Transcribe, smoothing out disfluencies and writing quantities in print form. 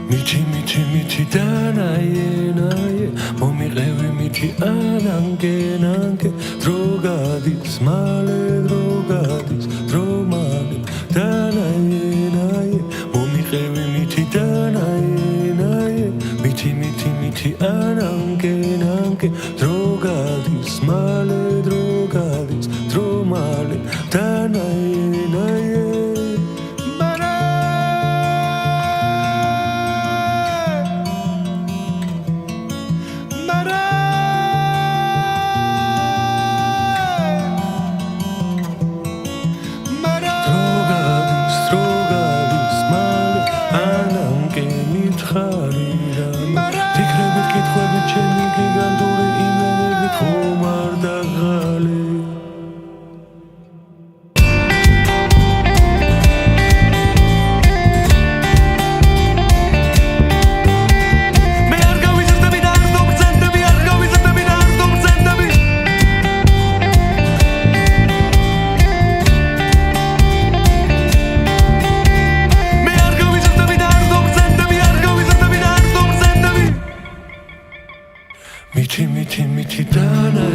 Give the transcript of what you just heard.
მიჩი დანაიენაიე მომიყევი მიჩი ანანგენანგე დრო გადის მალე დრო მალე დანაიენაიე მომიყევი მიჩი დანაიენაიე მიჩი ანანგენანგე დრო გადის მალე დრო მალე დანაიენაიე Tikrebit kitxwebit chemi giganduri imenebit xomar dagale Me ar gavizerdebi da ar dogzendebi ar gavizerdebi da ar dogzendebi Me ar gavizerdebi da ar dogzendebi ar gavizerdebi da ar dogzendebi Michi dana